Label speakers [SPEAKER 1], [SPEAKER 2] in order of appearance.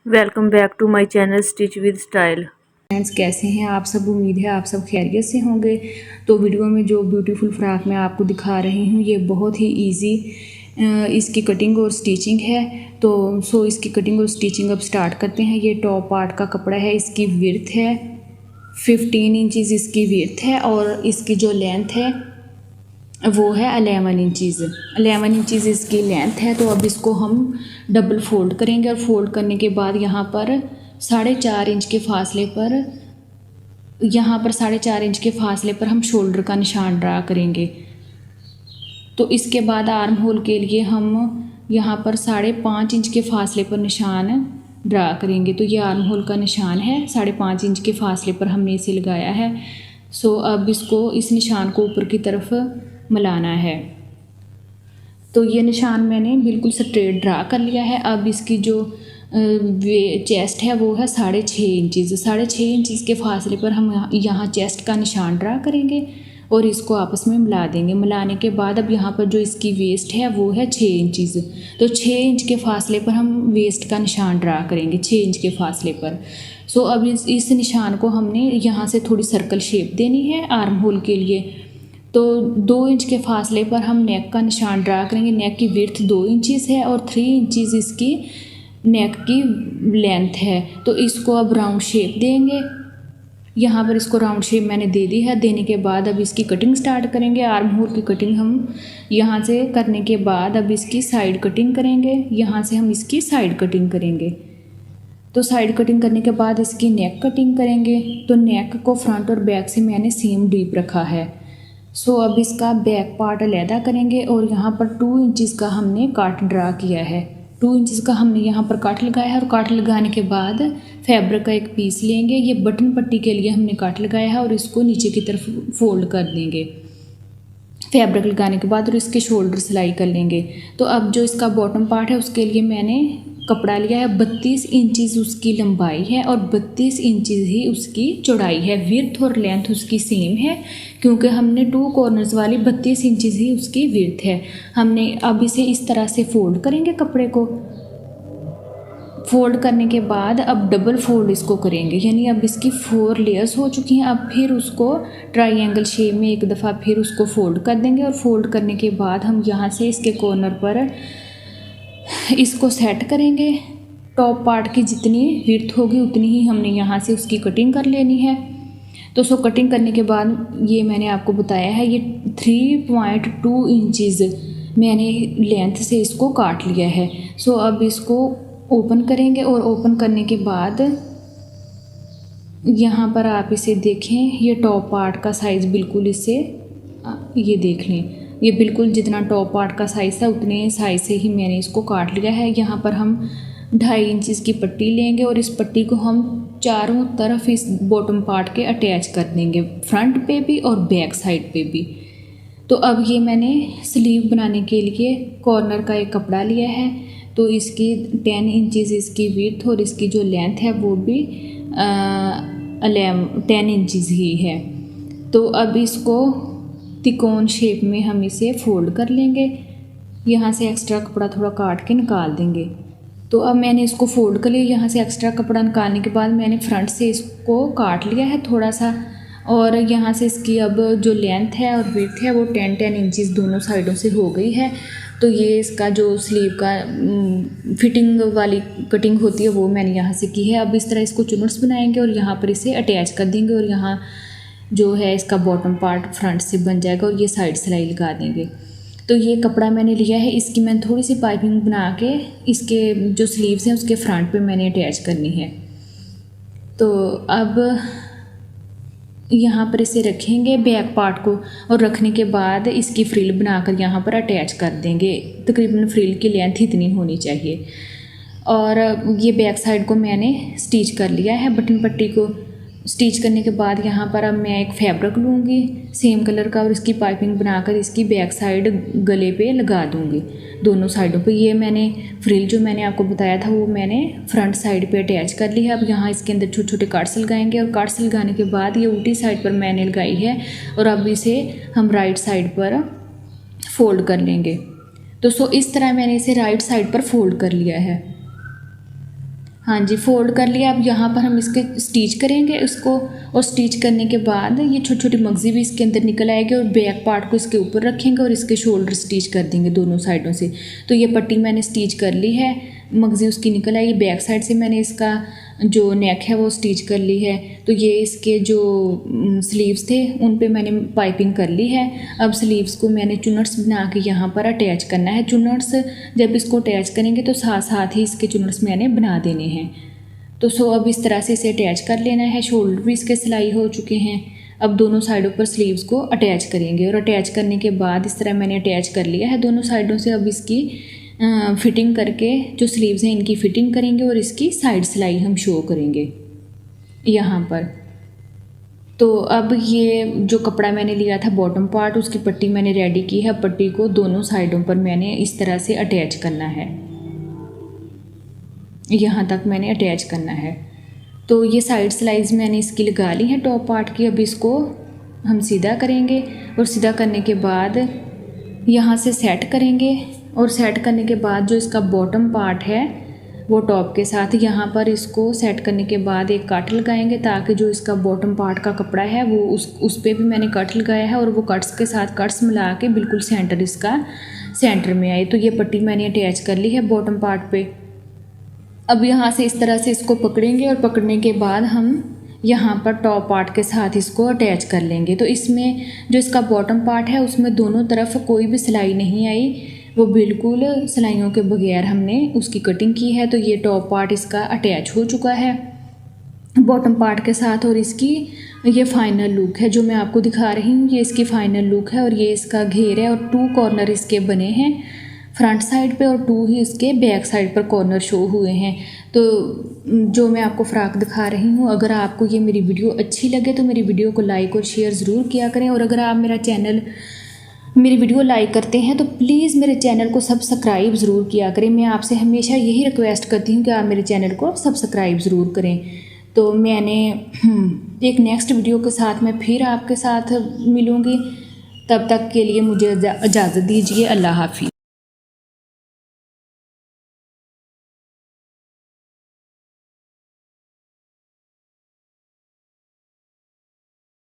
[SPEAKER 1] Welcome back to my channel stitch with style.
[SPEAKER 2] Friends, कैसे हैं आप सब। उम्मीद है आप सब खैरियत से होंगे। तो वीडियो में जो ब्यूटीफुल फ्रॉक मैं आपको दिखा रही हूँ ये बहुत ही इजी इसकी कटिंग और स्टिचिंग है। तो इसकी कटिंग और स्टिचिंग अब स्टार्ट करते हैं। ये टॉप पार्ट का कपड़ा है, इसकी विड्थ है 15 इंचज़ इसकी विड्थ है और इसकी जो लेंथ है वो है 11 इंचज़। 11 इंचज़ इसकी लेंथ है। तो अब इसको हम डबल फोल्ड करेंगे और फोल्ड करने के बाद यहाँ पर 4.5 इंच के फासले पर हम शोल्डर का निशान ड्रा करेंगे। तो इसके बाद आर्म होल के लिए हम यहाँ पर 5.5 इंच के फासले पर निशान ड्रा करेंगे। तो ये आर्म होल का निशान है, 5.5 इंच के फासले पर हमने इसे लगाया है। अब इस निशान को ऊपर की तरफ मिलाना है। तो ये निशान मैंने बिल्कुल स्ट्रेट ड्रा कर लिया है। अब इसकी जो चेस्ट है वो है 6.5 इंचज़। 6.5 इंचज़ के फासले पर हम यहाँ चेस्ट का निशान ड्रा करेंगे और इसको आपस में मिला देंगे। मिलाने के बाद अब यहाँ पर जो इसकी वेस्ट है वो है 6 इंचज़। तो 6 इंच के फासले पर हम वेस्ट का निशान ड्रा करेंगे, 6 इंच के फासले पर। अब इस निशान को हमने यहाँ से थोड़ी सर्कल शेप देनी है आर्म होल के लिए। तो 2 इंच के फासले पर हम नेक का निशान ड्रा करेंगे। नेक की विड्थ 2 इंचज़ है और 3 इंचज़ इसकी नेक की लेंथ है। तो इसको अब राउंड शेप देंगे। यहाँ पर इसको राउंड शेप मैंने दे दी है। देने के बाद अब इसकी कटिंग स्टार्ट करेंगे। आर्म होल की कटिंग हम यहाँ से करने के बाद अब इसकी साइड कटिंग करेंगे। यहाँ से हम इसकी साइड कटिंग करेंगे। तो साइड कटिंग करने के बाद इसकी नेक कटिंग करेंगे। तो नेक को फ्रंट और बैक से मैंने सेम डीप रखा है। अब इसका बैक पार्ट अलहदा करेंगे और यहाँ पर 2 इंचज़ का हमने काट ड्रा किया है। 2 इंचज़ का हमने यहाँ पर काट लगाया है और काट लगाने के बाद फैब्रिक का एक पीस लेंगे। ये बटन पट्टी के लिए हमने काट लगाया है और इसको नीचे की तरफ फोल्ड कर देंगे फैब्रिक लगाने के बाद और इसके शोल्डर सिलाई कर लेंगे। तो अब जो इसका बॉटम पार्ट है उसके लिए मैंने कपड़ा लिया है। 32 इंचज़ उसकी लंबाई है और 32 इंचज़ ही उसकी चौड़ाई है। विड्थ और लेंथ उसकी सेम है क्योंकि हमने 2 कॉर्नर्स वाली 32 इंचज़ ही उसकी विड्थ है। हमने अब इसे इस तरह से फोल्ड करेंगे। कपड़े को फोल्ड करने के बाद अब डबल फोल्ड इसको करेंगे, यानी अब इसकी 4 लेयर्स हो चुकी हैं। अब फिर उसको ट्रायंगल शेप में एक दफ़ा फिर उसको फोल्ड कर देंगे और फोल्ड करने के बाद हम यहाँ से इसके कॉर्नर पर इसको सेट करेंगे। टॉप पार्ट की जितनी विड्थ होगी उतनी ही हमने यहाँ से उसकी कटिंग कर लेनी है। तो कटिंग करने के बाद ये मैंने आपको बताया है, ये 3.2 इंचज़ मैंने लेंथ से इसको काट लिया है। अब इसको ओपन करेंगे और ओपन करने के बाद यहाँ पर आप इसे देखें, ये टॉप पार्ट का साइज़ बिल्कुल इससे ये देख लें, ये बिल्कुल जितना टॉप पार्ट का साइज़ था उतने साइज़ से ही मैंने इसको काट लिया है। यहाँ पर हम 2.5 इंचज़ की पट्टी लेंगे और इस पट्टी को हम चारों तरफ इस बॉटम पार्ट के अटैच कर देंगे, फ्रंट पे भी और बैक साइड पे भी। तो अब ये मैंने स्लीव बनाने के लिए कॉर्नर का एक कपड़ा लिया है। तो इसकी 10 इंचज़ इसकी विड्थ और इसकी जो लेंथ है वो भी 10 इंचज़ ही है। तो अब इसको तिकोन शेप में हम इसे फोल्ड कर लेंगे। यहाँ से एक्स्ट्रा कपड़ा थोड़ा काट के निकाल देंगे। तो अब मैंने इसको फोल्ड कर लिया। यहाँ से एक्स्ट्रा कपड़ा निकालने के बाद मैंने फ्रंट से इसको काट लिया है थोड़ा सा और यहाँ से इसकी अब जो लेंथ है और विड्थ है वो 10 इंचज़ दोनों साइडों से हो गई है। तो ये इसका जो स्लीव का फिटिंग वाली कटिंग होती है वो मैंने यहाँ से की है। अब इस तरह इसको चुनट्स बनाएंगे और यहाँ पर इसे अटैच कर देंगे और यहाँ जो है इसका बॉटम पार्ट फ्रंट से बन जाएगा और ये साइड सिलाई लगा देंगे। तो ये कपड़ा मैंने लिया है, इसकी मैंने थोड़ी सी पाइपिंग बना के इसके जो स्लीव्स हैं उसके फ्रंट पे मैंने अटैच करनी है। तो अब यहाँ पर इसे रखेंगे बैक पार्ट को और रखने के बाद इसकी फ्रिल बनाकर यहाँ पर अटैच कर देंगे। तकरीबन फ्रिल की लेंथ इतनी होनी चाहिए। और ये बैक साइड को मैंने स्टिच कर लिया है। बटन पट्टी को स्टिच करने के बाद यहाँ पर अब मैं एक फैब्रिक लूँगी सेम कलर का और इसकी पाइपिंग बनाकर इसकी बैक साइड गले पे लगा दूँगी दोनों साइडों पे। ये मैंने फ्रिल जो मैंने आपको बताया था वो मैंने फ्रंट साइड पे अटैच कर ली है। अब यहाँ इसके अंदर छोटे छोटे कार्ड्स लगाएंगे और कार्ड्स लगाने के बाद ये उल्टी साइड पर मैंने लगाई है और अब इसे हम राइट साइड पर फोल्ड कर लेंगे। तो इस तरह मैंने इसे राइट साइड पर फोल्ड कर लिया है। हाँ जी, फोल्ड कर लिया। अब यहाँ पर हम इसके स्टिच करेंगे इसको, और स्टिच करने के बाद ये छोटी छोटी मगज़ी भी इसके अंदर निकल आएगी और बैक पार्ट को इसके ऊपर रखेंगे और इसके शोल्डर स्टिच कर देंगे दोनों साइडों से। तो ये पट्टी मैंने स्टिच कर ली है, मगज़ी उसकी निकल आएगी। बैक साइड से मैंने इसका जो नेक है वो स्टिच कर ली है। तो ये इसके जो स्लीव्स थे उन पे मैंने पाइपिंग कर ली है। अब स्लीव्स को मैंने चुनट्स बना के यहाँ पर अटैच करना है। चुनट्स जब इसको अटैच करेंगे तो साथ साथ ही इसके चुनट्स मैंने बना देने हैं। तो अब इस तरह से इसे अटैच कर लेना है। शोल्डर भी इसके सिलाई हो चुके हैं। अब दोनों साइडों पर स्लीव्स को अटैच करेंगे, और अटैच करने के बाद इस तरह मैंने अटैच कर लिया है दोनों साइडों से। अब इसकी फिटिंग करके जो स्लीव्स हैं इनकी फ़िटिंग करेंगे और इसकी साइड सिलाई हम शो करेंगे यहाँ पर। तो अब ये जो कपड़ा मैंने लिया था बॉटम पार्ट, उसकी पट्टी मैंने रेडी की है। पट्टी को दोनों साइडों पर मैंने इस तरह से अटैच करना है, यहाँ तक मैंने अटैच करना है। तो ये साइड सिलाइज मैंने इसकी लगा ली है टॉप पार्ट की। अब इसको हम सीधा करेंगे, और सीधा करने के बाद यहाँ से सेट करेंगे, और सेट करने के बाद जो इसका बॉटम पार्ट है वो टॉप के साथ यहाँ पर इसको सेट करने के बाद एक कट लगाएंगे, ताकि जो इसका बॉटम पार्ट का कपड़ा है वो उस पे भी मैंने कट लगाया है, और वो कट्स के साथ कट्स मिला के बिल्कुल सेंटर इसका सेंटर में आए। तो ये पट्टी मैंने अटैच कर ली है बॉटम पार्ट पे। अब यहाँ से इस तरह से इसको पकड़ेंगे, और पकड़ने के बाद हम यहाँ पर टॉप पार्ट के साथ इसको अटैच कर लेंगे। तो इसमें जो इसका बॉटम पार्ट है उसमें दोनों तरफ कोई भी सिलाई नहीं आई, वो बिल्कुल सिलाइयों के बगैर हमने उसकी कटिंग की है। तो ये टॉप पार्ट इसका अटैच हो चुका है बॉटम पार्ट के साथ, और इसकी ये फाइनल लुक है जो मैं आपको दिखा रही हूँ। ये इसकी फ़ाइनल लुक है, और ये इसका घेर है, और 2 कॉर्नर इसके बने हैं फ्रंट साइड पे, और 2 ही इसके बैक साइड पर कॉर्नर शो हुए हैं। तो जो मैं आपको फ़्रॉक दिखा रही हूँ, अगर आपको ये मेरी वीडियो अच्छी लगे तो मेरी वीडियो को लाइक और शेयर ज़रूर किया करें। और अगर आप मेरी वीडियो लाइक करते हैं तो प्लीज़ मेरे चैनल को सब्सक्राइब ज़रूर किया करें। मैं आपसे हमेशा यही रिक्वेस्ट करती हूँ कि आप मेरे चैनल को सब्सक्राइब ज़रूर करें। तो मैंने एक नेक्स्ट वीडियो के साथ मैं फिर आपके साथ मिलूँगी। तब तक के लिए मुझे इजाज़त दीजिए। अल्लाह हाफ़िज़।